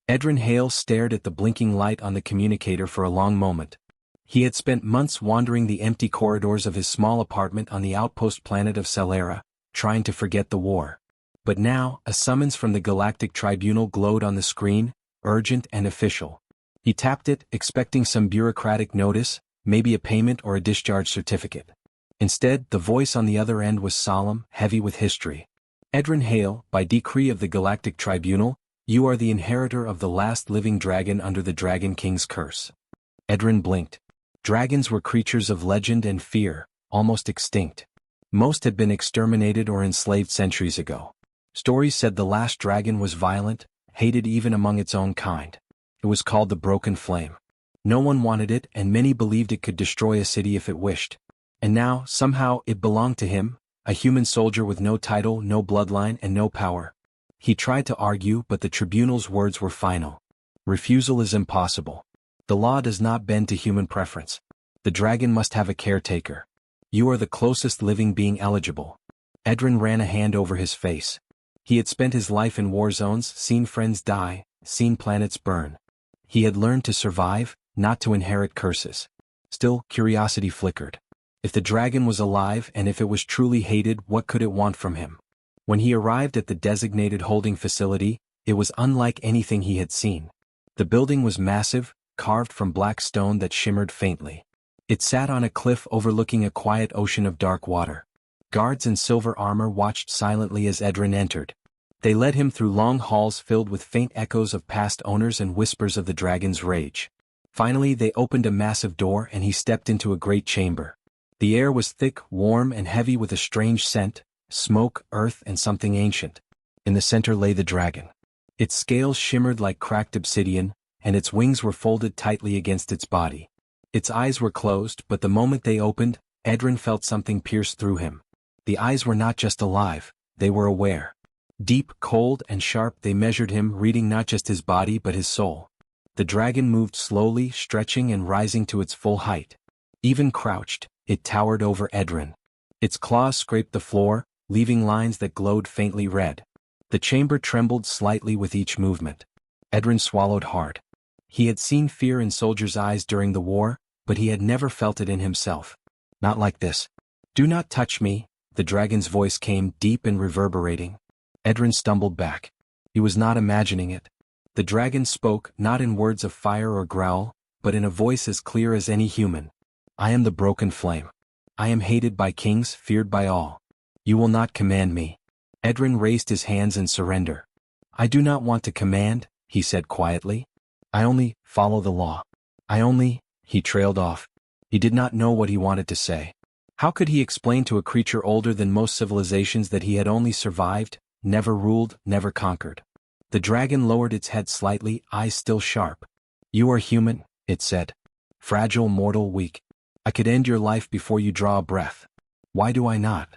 Edrin Hale stared at the blinking light on the communicator for a long moment. He had spent months wandering the empty corridors of his small apartment on the outpost planet of Celera, trying to forget the war. But now, a summons from the Galactic Tribunal glowed on the screen, urgent and official. He tapped it, expecting some bureaucratic notice, maybe a payment or a discharge certificate. Instead, the voice on the other end was solemn, heavy with history. Edrin Hale, by decree of the Galactic Tribunal, you are the inheritor of the last living dragon under the Dragon King's curse. Edrin blinked. Dragons were creatures of legend and fear, almost extinct. Most had been exterminated or enslaved centuries ago. Stories said the last dragon was violent, hated even among its own kind. It was called the Broken Flame. No one wanted it, and many believed it could destroy a city if it wished. And now, somehow, it belonged to him, a human soldier with no title, no bloodline, and no power. He tried to argue, but the tribunal's words were final. Refusal is impossible. The law does not bend to human preference. The dragon must have a caretaker. You are the closest living being eligible. Edrin ran a hand over his face. He had spent his life in war zones, seen friends die, seen planets burn. He had learned to survive, not to inherit curses. Still, curiosity flickered. If the dragon was alive and if it was truly hated, what could it want from him? When he arrived at the designated holding facility, it was unlike anything he had seen. The building was massive, carved from black stone that shimmered faintly. It sat on a cliff overlooking a quiet ocean of dark water. Guards in silver armor watched silently as Edrin entered. They led him through long halls filled with faint echoes of past owners and whispers of the dragon's rage. Finally, they opened a massive door and he stepped into a great chamber. The air was thick, warm, and heavy with a strange scent, smoke, earth, and something ancient. In the center lay the dragon. Its scales shimmered like cracked obsidian, and its wings were folded tightly against its body. Its eyes were closed, but the moment they opened, Edrin felt something pierce through him. The eyes were not just alive, they were aware. Deep, cold, and sharp, they measured him, reading not just his body but his soul. The dragon moved slowly, stretching and rising to its full height. Even crouched, it towered over Edrin. Its claws scraped the floor, leaving lines that glowed faintly red. The chamber trembled slightly with each movement. Edrin swallowed hard. He had seen fear in soldiers' eyes during the war, but he had never felt it in himself. Not like this. Do not touch me, the dragon's voice came deep and reverberating. Edrin stumbled back. He was not imagining it. The dragon spoke, not in words of fire or growl, but in a voice as clear as any human. I am the Broken Flame. I am hated by kings, feared by all. You will not command me. Edrin raised his hands in surrender. I do not want to command, he said quietly. I only follow the law. He trailed off. He did not know what he wanted to say. How could he explain to a creature older than most civilizations that he had only survived, never ruled, never conquered? The dragon lowered its head slightly, eyes still sharp. You are human, it said. Fragile, mortal, weak. I could end your life before you draw a breath. Why do I not?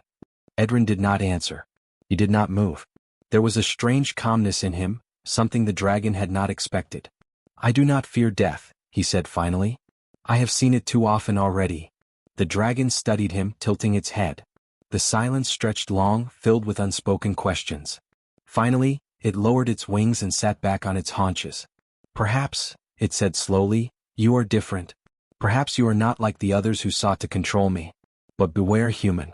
Edrin did not answer. He did not move. There was a strange calmness in him, something the dragon had not expected. I do not fear death, he said finally. I have seen it too often already. The dragon studied him, tilting its head. The silence stretched long, filled with unspoken questions. Finally, it lowered its wings and sat back on its haunches. Perhaps, it said slowly, you are different. Perhaps you are not like the others who sought to control me. But beware, human.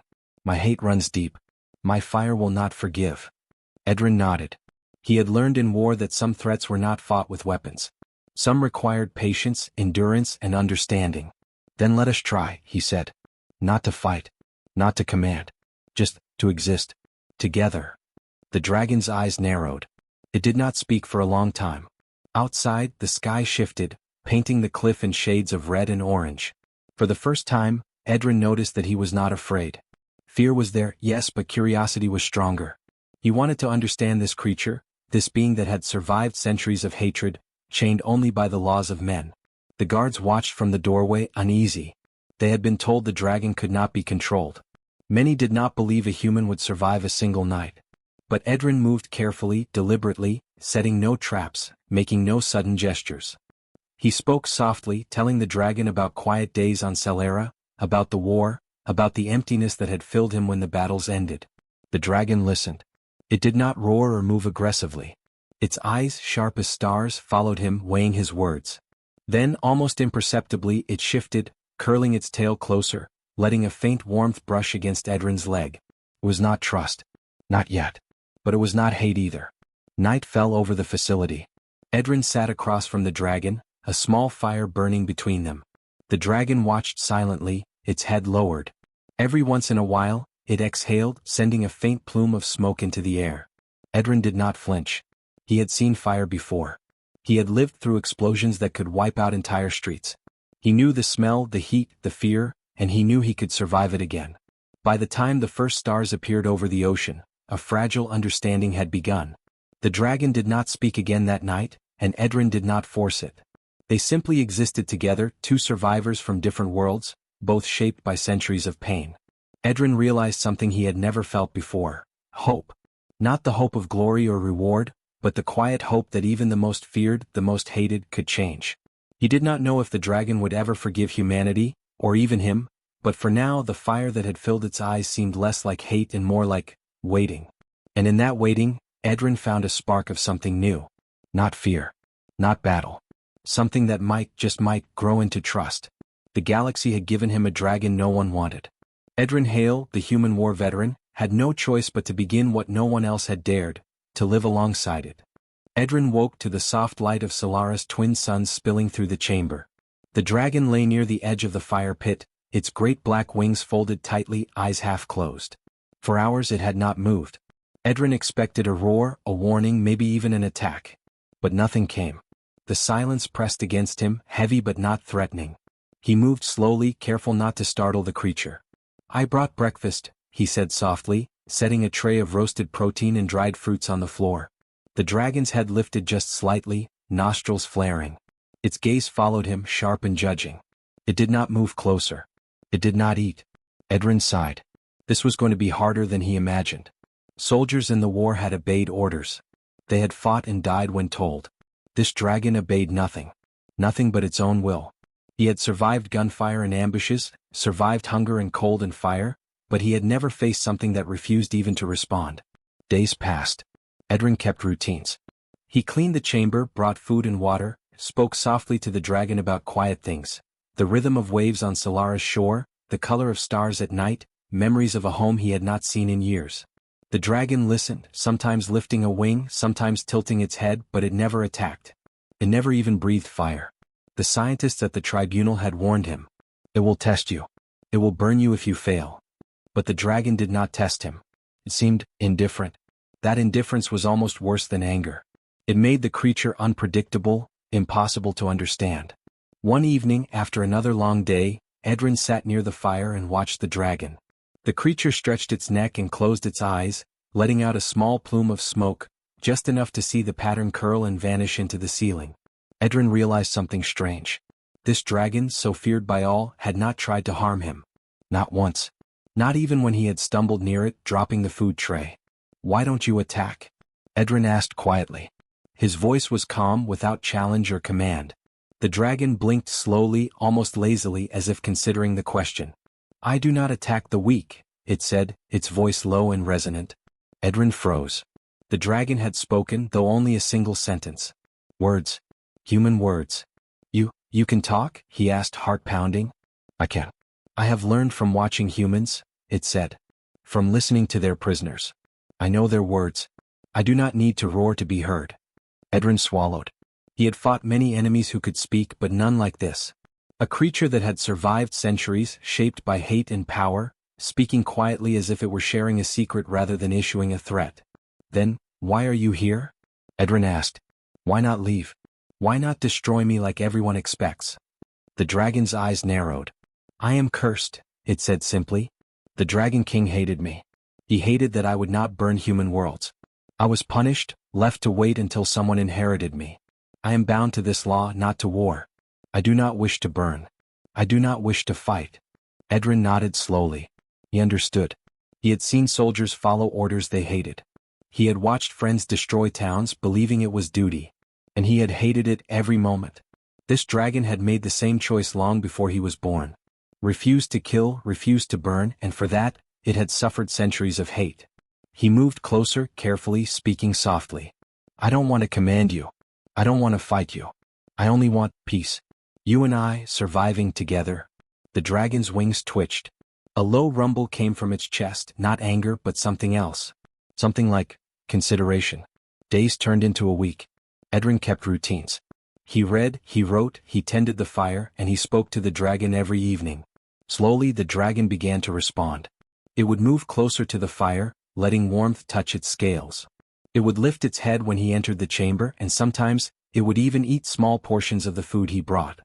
My hate runs deep. My fire will not forgive. Edrin nodded. He had learned in war that some threats were not fought with weapons. Some required patience, endurance, and understanding. Then let us try, he said. Not to fight. Not to command. Just to exist. Together. The dragon's eyes narrowed. It did not speak for a long time. Outside, the sky shifted, painting the cliff in shades of red and orange. For the first time, Edrin noticed that he was not afraid. Fear was there, yes, but curiosity was stronger. He wanted to understand this creature, this being that had survived centuries of hatred, chained only by the laws of men. The guards watched from the doorway, uneasy. They had been told the dragon could not be controlled. Many did not believe a human would survive a single night. But Edrin moved carefully, deliberately, setting no traps, making no sudden gestures. He spoke softly, telling the dragon about quiet days on Celera, about the war, about the emptiness that had filled him when the battles ended. The dragon listened. It did not roar or move aggressively. Its eyes, sharp as stars, followed him, weighing his words. Then, almost imperceptibly, it shifted, curling its tail closer, letting a faint warmth brush against Edrin's leg. It was not trust. Not yet. But it was not hate either. Night fell over the facility. Edrin sat across from the dragon, a small fire burning between them. The dragon watched silently, its head lowered. Every once in a while, it exhaled, sending a faint plume of smoke into the air. Edrin did not flinch. He had seen fire before. He had lived through explosions that could wipe out entire streets. He knew the smell, the heat, the fear, and he knew he could survive it again. By the time the first stars appeared over the ocean, a fragile understanding had begun. The dragon did not speak again that night, and Edrin did not force it. They simply existed together, two survivors from different worlds, both shaped by centuries of pain. Edrin realized something he had never felt before: hope. Not the hope of glory or reward, but the quiet hope that even the most feared, the most hated, could change. He did not know if the dragon would ever forgive humanity, or even him, but for now the fire that had filled its eyes seemed less like hate and more like waiting. And in that waiting, Edrin found a spark of something new. Not fear. Not battle. Something that might, just might, grow into trust. The galaxy had given him a dragon no one wanted. Edrin Hale, the human war veteran, had no choice but to begin what no one else had dared, to live alongside it. Edrin woke to the soft light of Solara's twin suns spilling through the chamber. The dragon lay near the edge of the fire pit, its great black wings folded tightly, eyes half closed. For hours it had not moved. Edrin expected a roar, a warning, maybe even an attack. But nothing came. The silence pressed against him, heavy but not threatening. He moved slowly, careful not to startle the creature. "I brought breakfast," he said softly, setting a tray of roasted protein and dried fruits on the floor. The dragon's head lifted just slightly, nostrils flaring. Its gaze followed him, sharp and judging. It did not move closer. It did not eat. Edrin sighed. This was going to be harder than he imagined. Soldiers in the war had obeyed orders. They had fought and died when told. This dragon obeyed nothing. Nothing but its own will. He had survived gunfire and ambushes, survived hunger and cold and fire, but he had never faced something that refused even to respond. Days passed. Edrin kept routines. He cleaned the chamber, brought food and water, spoke softly to the dragon about quiet things. The rhythm of waves on Solara's shore, the color of stars at night, memories of a home he had not seen in years. The dragon listened, sometimes lifting a wing, sometimes tilting its head, but it never attacked. It never even breathed fire. The scientists at the tribunal had warned him. It will test you. It will burn you if you fail. But the dragon did not test him. It seemed indifferent. That indifference was almost worse than anger. It made the creature unpredictable, impossible to understand. One evening, after another long day, Edrin sat near the fire and watched the dragon. The creature stretched its neck and closed its eyes, letting out a small plume of smoke, just enough to see the pattern curl and vanish into the ceiling. Edrin realized something strange. This dragon, so feared by all, had not tried to harm him. Not once. Not even when he had stumbled near it, dropping the food tray. "Why don't you attack?" Edrin asked quietly. His voice was calm, without challenge or command. The dragon blinked slowly, almost lazily, as if considering the question. "I do not attack the weak," it said, its voice low and resonant. Edrin froze. The dragon had spoken, though only a single sentence. Words. Human words. You can talk?" he asked, heart pounding. "I can. I have learned from watching humans," it said. "From listening to their prisoners. I know their words. I do not need to roar to be heard." Edrin swallowed. He had fought many enemies who could speak, but none like this. A creature that had survived centuries, shaped by hate and power, speaking quietly as if it were sharing a secret rather than issuing a threat. "Then, why are you here?" Edrin asked. "Why not leave? Why not destroy me like everyone expects?" The dragon's eyes narrowed. "I am cursed," it said simply. "The Dragon King hated me. He hated that I would not burn human worlds. I was punished, left to wait until someone inherited me. I am bound to this law, not to war. I do not wish to burn. I do not wish to fight." Edrin nodded slowly. He understood. He had seen soldiers follow orders they hated. He had watched friends destroy towns, believing it was duty. And he had hated it every moment. This dragon had made the same choice long before he was born. Refused to kill, refused to burn, and for that, it had suffered centuries of hate. He moved closer, carefully, speaking softly. I don't want to command you. I don't want to fight you. I only want peace. You and I, surviving together. The dragon's wings twitched. A low rumble came from its chest, not anger but something else. Something like consideration. Days turned into a week. Edrin kept routines. He read, he wrote, he tended the fire, and he spoke to the dragon every evening. Slowly the dragon began to respond. It would move closer to the fire, letting warmth touch its scales. It would lift its head when he entered the chamber, and sometimes it would even eat small portions of the food he brought.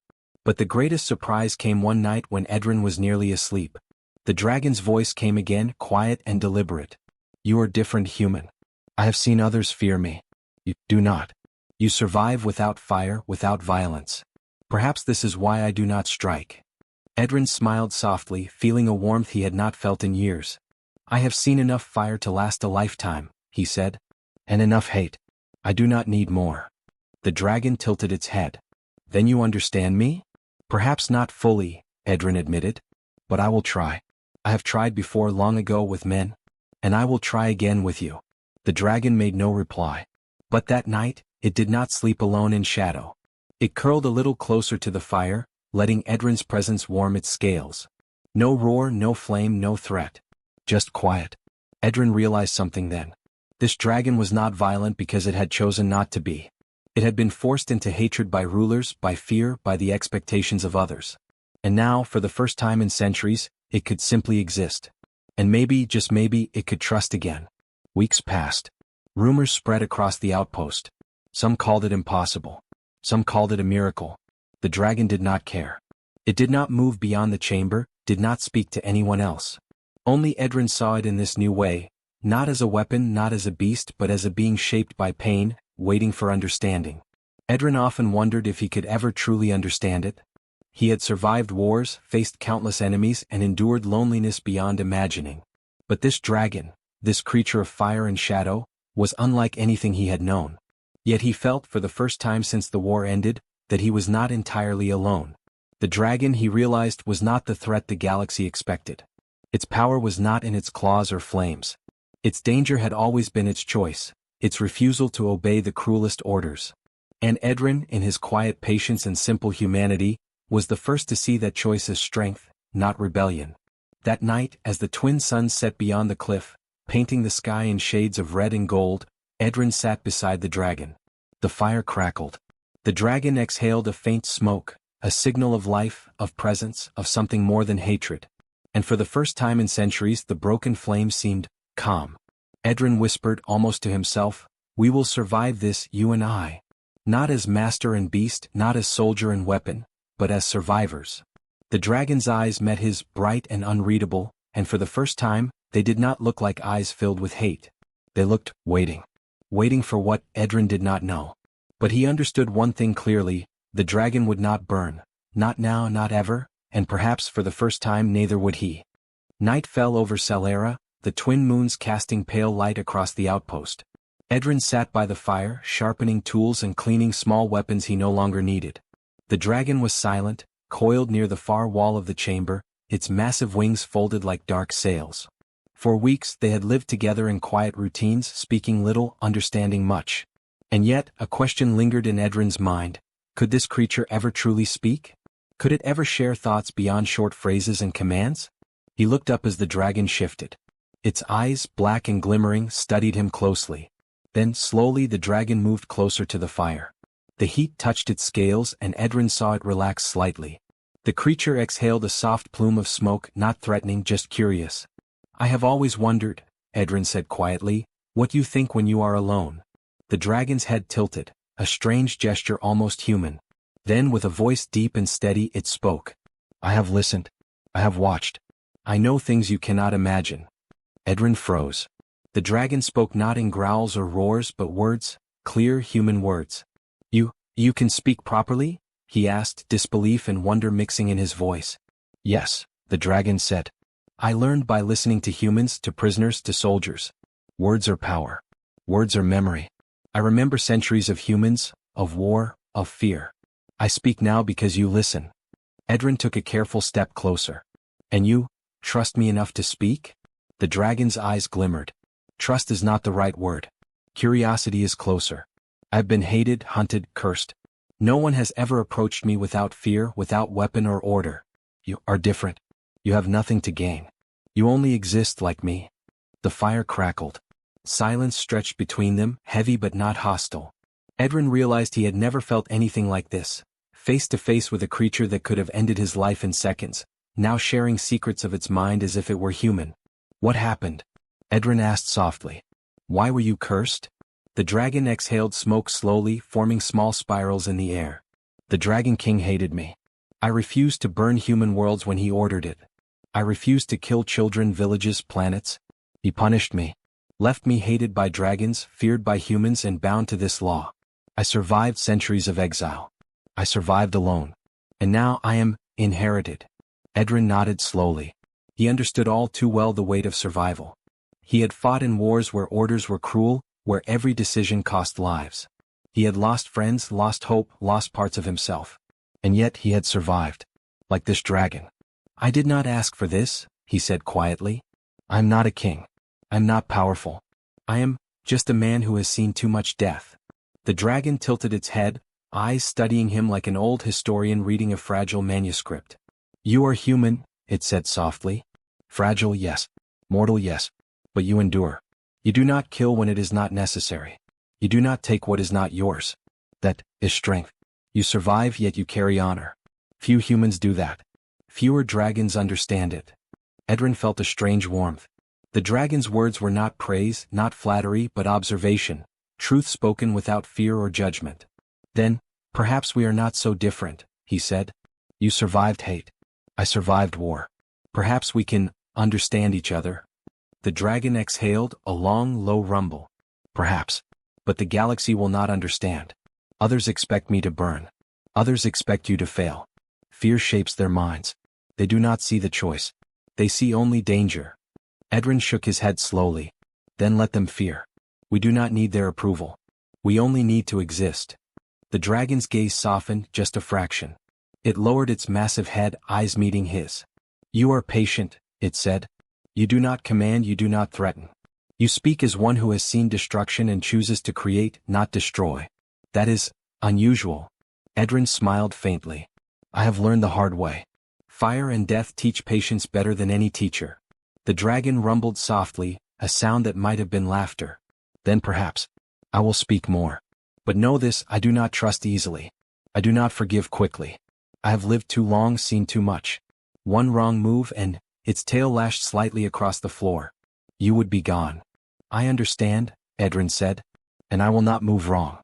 But the greatest surprise came one night when Edrin was nearly asleep. The dragon's voice came again, quiet and deliberate. You are different, human. I have seen others fear me. You do not. You survive without fire, without violence. Perhaps this is why I do not strike. Edrin smiled softly, feeling a warmth he had not felt in years. I have seen enough fire to last a lifetime, he said. And enough hate. I do not need more. The dragon tilted its head. Then you understand me? Perhaps not fully, Edrin admitted. But I will try. I have tried before long ago with men. And I will try again with you. The dragon made no reply. But that night, it did not sleep alone in shadow. It curled a little closer to the fire, letting Edrin's presence warm its scales. No roar, no flame, no threat. Just quiet. Edrin realized something then. This dragon was not violent because it had chosen not to be. It had been forced into hatred by rulers, by fear, by the expectations of others. And now, for the first time in centuries, it could simply exist. And maybe, just maybe, it could trust again. Weeks passed. Rumors spread across the outpost. Some called it impossible. Some called it a miracle. The dragon did not care. It did not move beyond the chamber, did not speak to anyone else. Only Edrin saw it in this new way, not as a weapon, not as a beast, but as a being shaped by pain, waiting for understanding. Edrin often wondered if he could ever truly understand it. He had survived wars, faced countless enemies, and endured loneliness beyond imagining. But this dragon, this creature of fire and shadow, was unlike anything he had known. Yet he felt, for the first time since the war ended, that he was not entirely alone. The dragon, he realized, was not the threat the galaxy expected. Its power was not in its claws or flames. Its danger had always been its choice, its refusal to obey the cruelest orders. And Edrin, in his quiet patience and simple humanity, was the first to see that choice as strength, not rebellion. That night, as the twin suns set beyond the cliff, painting the sky in shades of red and gold, Edrin sat beside the dragon. The fire crackled. The dragon exhaled a faint smoke, a signal of life, of presence, of something more than hatred. And for the first time in centuries the broken flame seemed calm. Edrin whispered almost to himself, "We will survive this, you and I. Not as master and beast, not as soldier and weapon, but as survivors." The dragon's eyes met his, bright and unreadable, and for the first time, they did not look like eyes filled with hate. They looked, waiting. Waiting for what, Edrin did not know. But he understood one thing clearly: the dragon would not burn. Not now, not ever, and perhaps for the first time neither would he. Night fell over Celera, the twin moons casting pale light across the outpost. Edrin sat by the fire, sharpening tools and cleaning small weapons he no longer needed. The dragon was silent, coiled near the far wall of the chamber, its massive wings folded like dark sails. For weeks they had lived together in quiet routines, speaking little, understanding much. And yet, a question lingered in Edrin's mind. Could this creature ever truly speak? Could it ever share thoughts beyond short phrases and commands? He looked up as the dragon shifted. Its eyes, black and glimmering, studied him closely. Then, slowly, the dragon moved closer to the fire. The heat touched its scales, and Edrin saw it relax slightly. The creature exhaled a soft plume of smoke, not threatening, just curious. "I have always wondered," Edrin said quietly, "what you think when you are alone." The dragon's head tilted, a strange gesture almost human. Then, with a voice deep and steady, it spoke. "I have listened. I have watched. I know things you cannot imagine." Edrin froze. The dragon spoke not in growls or roars but words, clear human words. You can speak properly?" he asked, disbelief and wonder mixing in his voice. "Yes," the dragon said. "I learned by listening to humans, to prisoners, to soldiers. Words are power. Words are memory. I remember centuries of humans, of war, of fear. I speak now because you listen." Edrin took a careful step closer. "And you, trust me enough to speak?" The dragon's eyes glimmered. "Trust is not the right word. Curiosity is closer. I've been hated, hunted, cursed. No one has ever approached me without fear, without weapon or order. You are different. You have nothing to gain. You only exist like me. The fire crackled. Silence stretched between them, heavy but not hostile. Edrin realized he had never felt anything like this, face to face with a creature that could have ended his life in seconds, now sharing secrets of its mind as if it were human. What happened? Edrin asked softly. Why were you cursed? The dragon exhaled smoke slowly, forming small spirals in the air. The Dragon King hated me. I refused to burn human worlds when he ordered it. I refused to kill children, villages, planets. He punished me. Left me hated by dragons, feared by humans, and bound to this law. I survived centuries of exile. I survived alone. And now I am inherited. Edrin nodded slowly. He understood all too well the weight of survival. He had fought in wars where orders were cruel, where every decision cost lives. He had lost friends, lost hope, lost parts of himself. And yet he had survived. Like this dragon. I did not ask for this, he said quietly. I am not a king. I am not powerful. I am just a man who has seen too much death. The dragon tilted its head, eyes studying him like an old historian reading a fragile manuscript. You are human, it said softly. Fragile, yes. Mortal, yes. But you endure. You do not kill when it is not necessary. You do not take what is not yours. That is strength. You survive, yet you carry honor. Few humans do that. Fewer dragons understand it. Edrin felt a strange warmth. The dragon's words were not praise, not flattery, but observation, truth spoken without fear or judgment. Then, perhaps we are not so different, he said. You survived hate. I survived war. Perhaps we can understand each other. The dragon exhaled, a long, low rumble. Perhaps. But the galaxy will not understand. Others expect me to burn. Others expect you to fail. Fear shapes their minds. They do not see the choice. They see only danger. Edrin shook his head slowly. Then let them fear. We do not need their approval. We only need to exist. The dragon's gaze softened just a fraction. It lowered its massive head, eyes meeting his. You are patient, it said. You do not command, you do not threaten. You speak as one who has seen destruction and chooses to create, not destroy. That is unusual. Edrin smiled faintly. I have learned the hard way. Fire and death teach patience better than any teacher. The dragon rumbled softly, a sound that might have been laughter. Then perhaps. I will speak more. But know this, I do not trust easily. I do not forgive quickly. I have lived too long, seen too much. One wrong move and its tail lashed slightly across the floor. You would be gone. I understand, Edrin said. And I will not move wrong.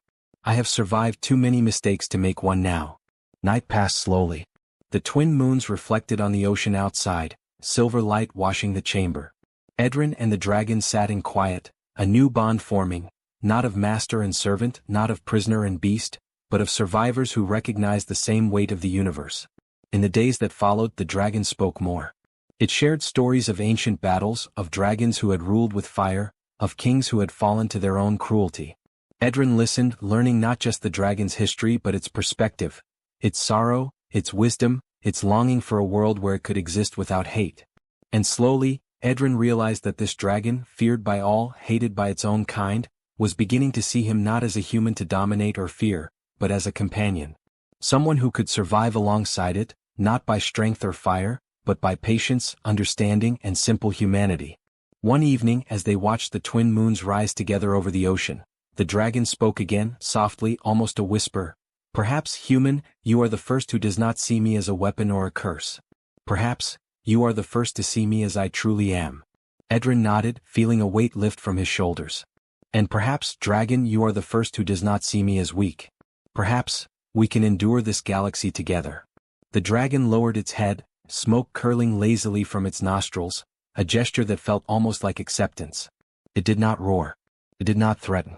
I have survived too many mistakes to make one now. Night passed slowly. The twin moons reflected on the ocean outside, silver light washing the chamber. Edrin and the dragon sat in quiet, a new bond forming, not of master and servant, not of prisoner and beast, but of survivors who recognized the same weight of the universe. In the days that followed, the dragon spoke more. It shared stories of ancient battles, of dragons who had ruled with fire, of kings who had fallen to their own cruelty. Edrin listened, learning not just the dragon's history but its perspective, its sorrow, its wisdom, its longing for a world where it could exist without hate. And slowly, Edrin realized that this dragon, feared by all, hated by its own kind, was beginning to see him not as a human to dominate or fear, but as a companion. Someone who could survive alongside it, not by strength or fire, but by patience, understanding, and simple humanity. One evening, as they watched the twin moons rise together over the ocean, the dragon spoke again, softly, almost a whisper. Perhaps, human, you are the first who does not see me as a weapon or a curse. Perhaps, you are the first to see me as I truly am. Edrin nodded, feeling a weight lift from his shoulders. And perhaps, dragon, you are the first who does not see me as weak. Perhaps, we can endure this galaxy together. The dragon lowered its head, smoke curling lazily from its nostrils, a gesture that felt almost like acceptance. It did not roar. It did not threaten.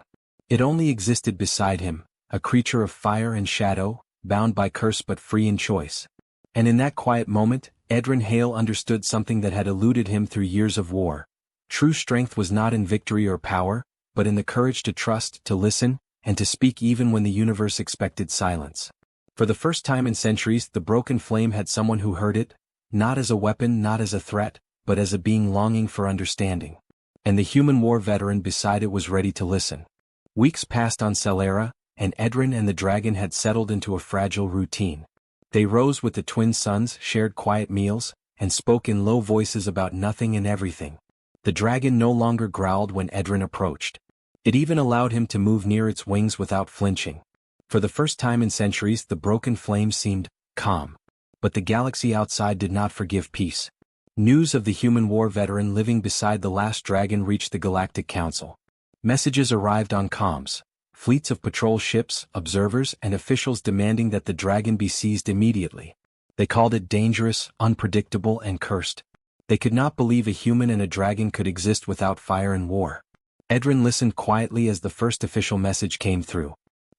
It only existed beside him, a creature of fire and shadow, bound by curse but free in choice. And in that quiet moment, Edrin Hale understood something that had eluded him through years of war. True strength was not in victory or power, but in the courage to trust, to listen, and to speak even when the universe expected silence. For the first time in centuries, the broken flame had someone who heard it, not as a weapon, not as a threat, but as a being longing for understanding. And the human war veteran beside it was ready to listen. Weeks passed on Celera, and Edrin and the dragon had settled into a fragile routine. They rose with the twin suns, shared quiet meals, and spoke in low voices about nothing and everything. The dragon no longer growled when Edrin approached. It even allowed him to move near its wings without flinching. For the first time in centuries, the broken flame seemed calm. But the galaxy outside did not forgive peace. News of the human war veteran living beside the last dragon reached the Galactic Council. Messages arrived on comms. Fleets of patrol ships, observers, and officials demanding that the dragon be seized immediately. They called it dangerous, unpredictable, and cursed. They could not believe a human and a dragon could exist without fire and war. Edrin listened quietly as the first official message came through.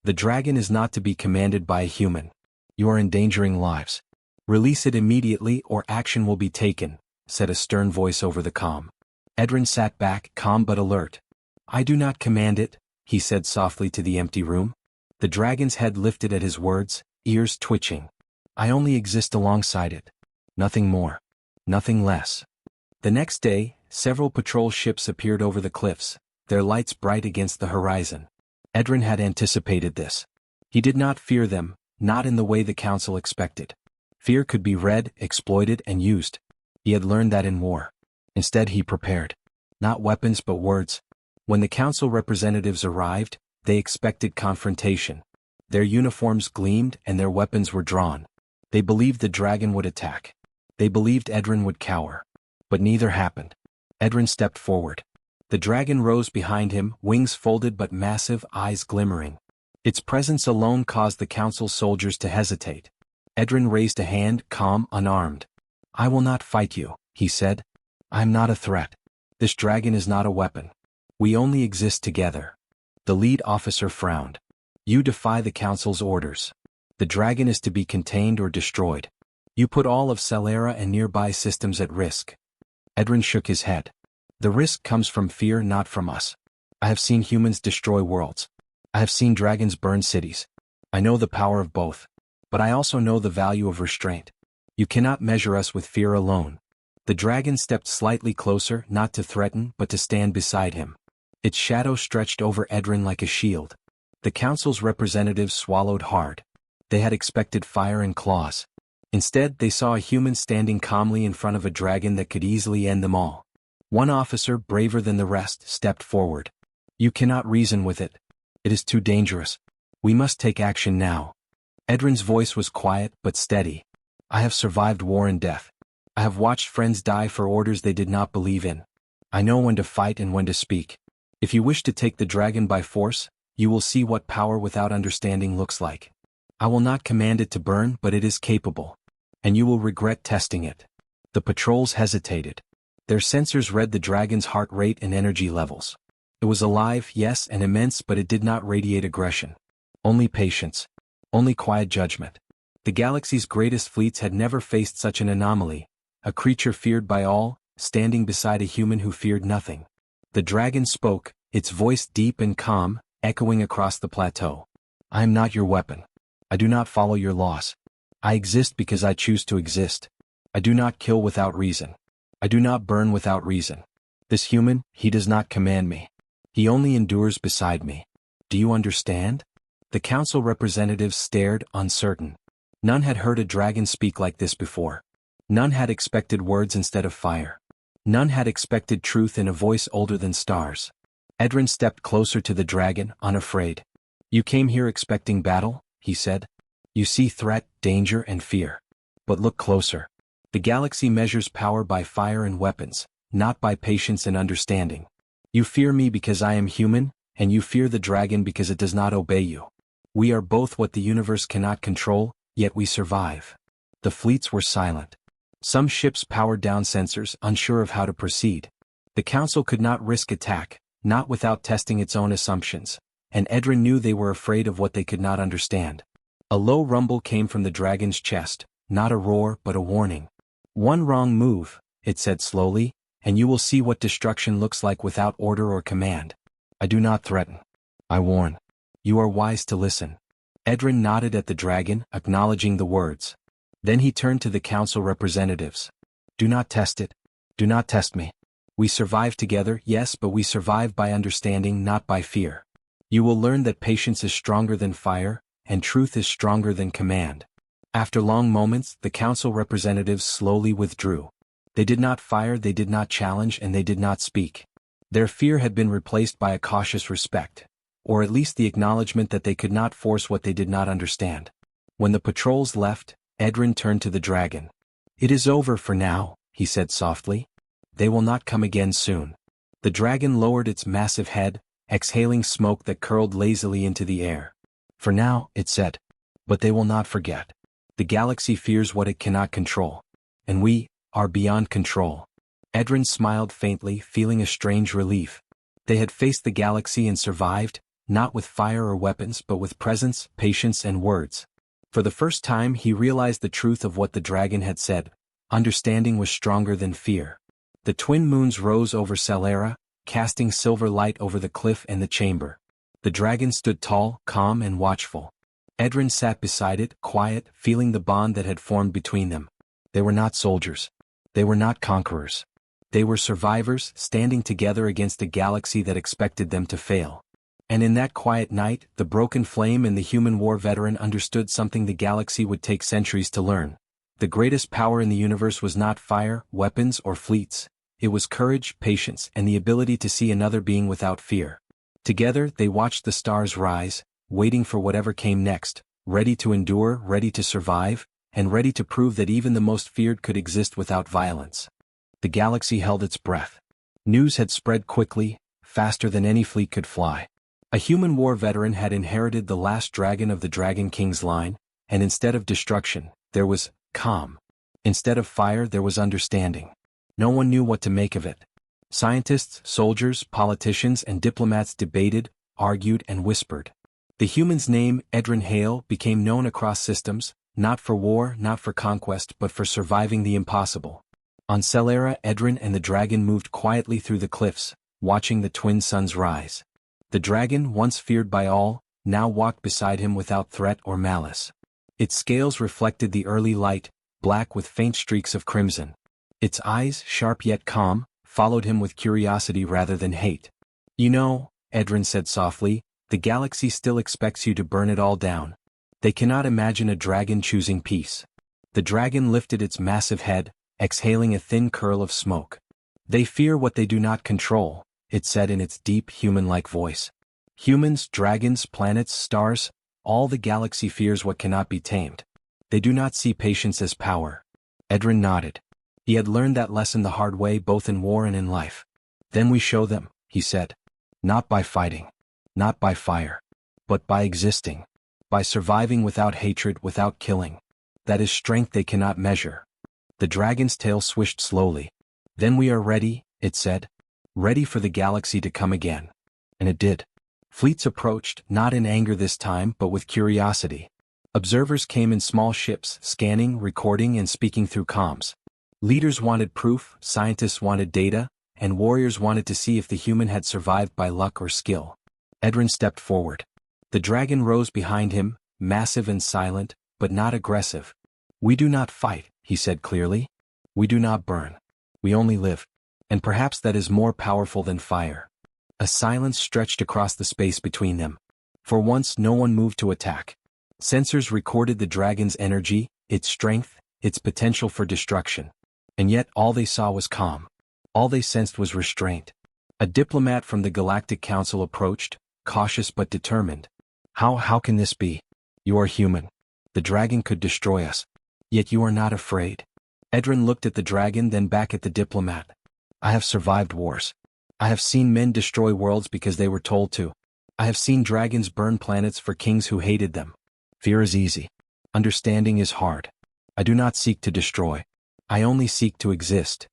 The dragon is not to be commanded by a human. You are endangering lives. Release it immediately or action will be taken, said a stern voice over the comm. Edrin sat back, calm but alert. I do not command it, he said softly to the empty room. The dragon's head lifted at his words, ears twitching. I only exist alongside it. Nothing more. Nothing less. The next day, several patrol ships appeared over the cliffs, their lights bright against the horizon. Edrin had anticipated this. He did not fear them, not in the way the council expected. Fear could be read, exploited, and used. He had learned that in war. Instead he prepared. Not weapons but words. When the council representatives arrived, they expected confrontation. Their uniforms gleamed and their weapons were drawn. They believed the dragon would attack. They believed Edrin would cower. But neither happened. Edrin stepped forward. The dragon rose behind him, wings folded but massive, eyes glimmering. Its presence alone caused the council's soldiers to hesitate. Edrin raised a hand, calm, unarmed. I will not fight you, he said. I am not a threat. This dragon is not a weapon. We only exist together. The lead officer frowned. You defy the council's orders. The dragon is to be contained or destroyed. You put all of Celera and nearby systems at risk. Edrin shook his head. The risk comes from fear, not from us. I have seen humans destroy worlds. I have seen dragons burn cities. I know the power of both. But I also know the value of restraint. You cannot measure us with fear alone. The dragon stepped slightly closer, not to threaten, but to stand beside him. Its shadow stretched over Edrin like a shield. The council's representatives swallowed hard. They had expected fire and claws. Instead, they saw a human standing calmly in front of a dragon that could easily end them all. One officer, braver than the rest, stepped forward. You cannot reason with it. It is too dangerous. We must take action now. Edrin's voice was quiet but steady. I have survived war and death. I have watched friends die for orders they did not believe in. I know when to fight and when to speak. If you wish to take the dragon by force, you will see what power without understanding looks like. I will not command it to burn, but it is capable. And you will regret testing it. The patrols hesitated. Their sensors read the dragon's heart rate and energy levels. It was alive, yes, and immense, but it did not radiate aggression. Only patience. Only quiet judgment. The galaxy's greatest fleets had never faced such an anomaly, a creature feared by all, standing beside a human who feared nothing. The dragon spoke, its voice deep and calm, echoing across the plateau. I am not your weapon. I do not follow your laws. I exist because I choose to exist. I do not kill without reason. I do not burn without reason. This human, he does not command me. He only endures beside me. Do you understand? The council representatives stared, uncertain. None had heard a dragon speak like this before. None had expected words instead of fire. None had expected truth in a voice older than stars. Edrin stepped closer to the dragon, unafraid. You came here expecting battle, he said. You see threat, danger, and fear. But look closer. The galaxy measures power by fire and weapons, not by patience and understanding. You fear me because I am human, and you fear the dragon because it does not obey you. We are both what the universe cannot control, yet we survive. The fleets were silent. Some ships powered down sensors, unsure of how to proceed. The council could not risk attack, not without testing its own assumptions, and Edrin knew they were afraid of what they could not understand. A low rumble came from the dragon's chest, not a roar but a warning. One wrong move, it said slowly, and you will see what destruction looks like without order or command. I do not threaten. I warn. You are wise to listen. Edrin nodded at the dragon, acknowledging the words. Then he turned to the council representatives. Do not test it. Do not test me. We survive together, yes, but we survive by understanding, not by fear. You will learn that patience is stronger than fire, and truth is stronger than command. After long moments, the council representatives slowly withdrew. They did not fire, they did not challenge, and they did not speak. Their fear had been replaced by a cautious respect, or at least the acknowledgement that they could not force what they did not understand. When the patrols left, Edrin turned to the dragon. "It is over for now," he said softly. "They will not come again soon." The dragon lowered its massive head, exhaling smoke that curled lazily into the air. "For now," it said. "But they will not forget. The galaxy fears what it cannot control. And we are beyond control." Edrin smiled faintly, feeling a strange relief. They had faced the galaxy and survived, not with fire or weapons but with presence, patience and words. For the first time he realized the truth of what the dragon had said: understanding was stronger than fear. The twin moons rose over Celera, casting silver light over the cliff and the chamber. The dragon stood tall, calm and watchful. Edrin sat beside it, quiet, feeling the bond that had formed between them. They were not soldiers. They were not conquerors. They were survivors, standing together against a galaxy that expected them to fail. And in that quiet night, the broken flame and the human war veteran understood something the galaxy would take centuries to learn. The greatest power in the universe was not fire, weapons, or fleets. It was courage, patience, and the ability to see another being without fear. Together, they watched the stars rise, waiting for whatever came next, ready to endure, ready to survive, and ready to prove that even the most feared could exist without violence. The galaxy held its breath. News had spread quickly, faster than any fleet could fly. A human war veteran had inherited the last dragon of the Dragon King's line, and instead of destruction, there was calm. Instead of fire, there was understanding. No one knew what to make of it. Scientists, soldiers, politicians, and diplomats debated, argued, and whispered. The human's name, Edrin Hale, became known across systems, not for war, not for conquest, but for surviving the impossible. On Celera, Edrin and the dragon moved quietly through the cliffs, watching the twin suns rise. The dragon, once feared by all, now walked beside him without threat or malice. Its scales reflected the early light, black with faint streaks of crimson. Its eyes, sharp yet calm, followed him with curiosity rather than hate. "You know," Edrin said softly, "the galaxy still expects you to burn it all down. They cannot imagine a dragon choosing peace." The dragon lifted its massive head, exhaling a thin curl of smoke. "They fear what they do not control," it said in its deep, human-like voice. "Humans, dragons, planets, stars, all the galaxy fears what cannot be tamed. They do not see patience as power." Edrin nodded. He had learned that lesson the hard way both in war and in life. "Then we show them," he said. "Not by fighting. Not by fire. But by existing. By surviving without hatred, without killing. That is strength they cannot measure." The dragon's tail swished slowly. "Then we are ready," it said. "Ready for the galaxy to come again." And it did. Fleets approached, not in anger this time, but with curiosity. Observers came in small ships, scanning, recording, and speaking through comms. Leaders wanted proof, scientists wanted data, and warriors wanted to see if the human had survived by luck or skill. Edrin stepped forward. The dragon rose behind him, massive and silent, but not aggressive. "We do not fight," he said clearly. "We do not burn. We only live. And perhaps that is more powerful than fire." A silence stretched across the space between them. For once no one moved to attack. Sensors recorded the dragon's energy, its strength, its potential for destruction. And yet all they saw was calm. All they sensed was restraint. A diplomat from the Galactic Council approached, cautious but determined. How can this be? You are human. The dragon could destroy us. Yet you are not afraid." Edrin looked at the dragon, then back at the diplomat. "I have survived wars. I have seen men destroy worlds because they were told to. I have seen dragons burn planets for kings who hated them. Fear is easy. Understanding is hard. I do not seek to destroy. I only seek to exist."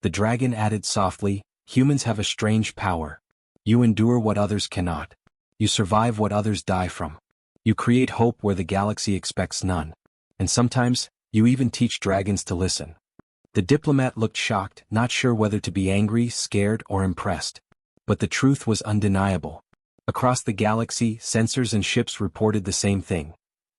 The dragon added softly, "Humans have a strange power. You endure what others cannot. You survive what others die from. You create hope where the galaxy expects none. And sometimes, you even teach dragons to listen." The diplomat looked shocked, not sure whether to be angry, scared, or impressed. But the truth was undeniable. Across the galaxy, sensors and ships reported the same thing.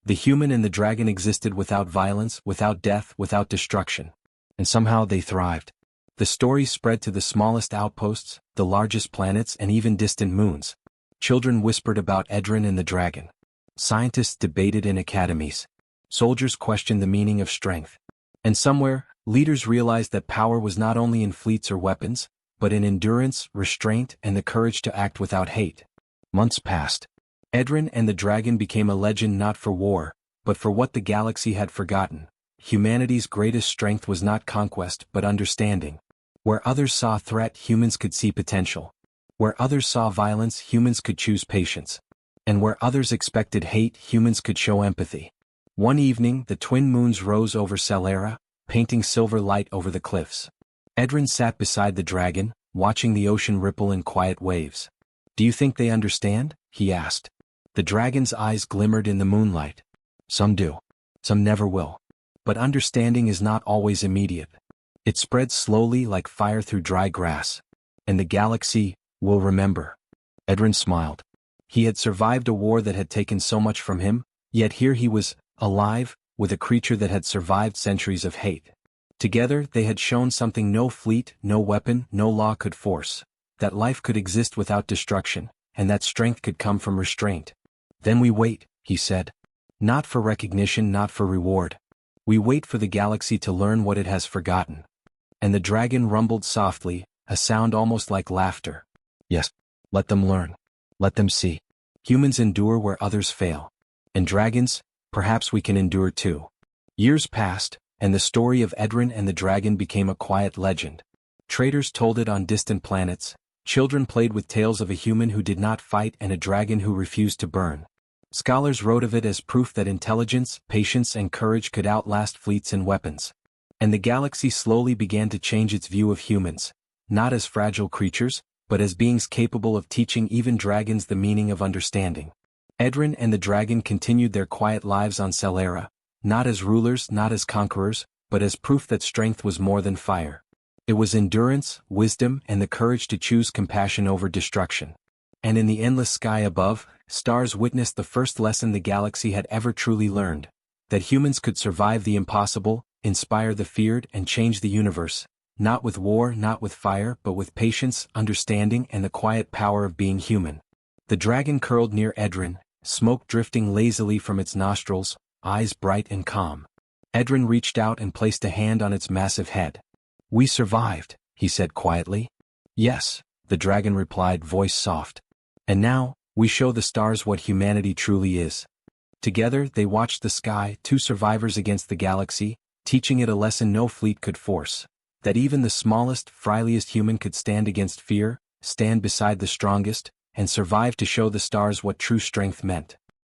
The human and the dragon existed without violence, without death, without destruction. And somehow they thrived. The story spread to the smallest outposts, the largest planets, and even distant moons. Children whispered about Edrin and the dragon. Scientists debated in academies. Soldiers questioned the meaning of strength. And somewhere, leaders realized that power was not only in fleets or weapons, but in endurance, restraint, and the courage to act without hate. Months passed. Edrin and the dragon became a legend not for war, but for what the galaxy had forgotten. Humanity's greatest strength was not conquest but understanding. Where others saw threat, humans could see potential. Where others saw violence, humans could choose patience. And where others expected hate, humans could show empathy. One evening, the twin moons rose over Celera, painting silver light over the cliffs. Edrin sat beside the dragon, watching the ocean ripple in quiet waves. "Do you think they understand?" he asked. The dragon's eyes glimmered in the moonlight. "Some do. Some never will. But understanding is not always immediate. It spreads slowly like fire through dry grass. And the galaxy will remember." Edrin smiled. He had survived a war that had taken so much from him, yet here he was, alive, with a creature that had survived centuries of hate. Together they had shown something no fleet, no weapon, no law could force. That life could exist without destruction, and that strength could come from restraint. "Then we wait," he said. "Not for recognition, not for reward. We wait for the galaxy to learn what it has forgotten." And the dragon rumbled softly, a sound almost like laughter. "Yes, let them learn. Let them see. Humans endure where others fail. And dragons, perhaps we can endure too." Years passed, and the story of Edrin and the dragon became a quiet legend. Traders told it on distant planets. Children played with tales of a human who did not fight and a dragon who refused to burn. Scholars wrote of it as proof that intelligence, patience, and courage could outlast fleets and weapons. And the galaxy slowly began to change its view of humans, not as fragile creatures, but as beings capable of teaching even dragons the meaning of understanding. Edrin and the dragon continued their quiet lives on Celera, not as rulers, not as conquerors, but as proof that strength was more than fire. It was endurance, wisdom, and the courage to choose compassion over destruction. And in the endless sky above, stars witnessed the first lesson the galaxy had ever truly learned: that humans could survive the impossible, inspire the feared, and change the universe, not with war, not with fire, but with patience, understanding, and the quiet power of being human. The dragon curled near Edrin, smoke drifting lazily from its nostrils, eyes bright and calm. Edrin reached out and placed a hand on its massive head. "We survived," he said quietly. "Yes," the dragon replied, voice soft. "And now, we show the stars what humanity truly is." Together they watched the sky, two survivors against the galaxy, teaching it a lesson no fleet could force: that even the smallest, frailest human could stand against fear, stand beside the strongest, and survive to show the stars what true strength meant.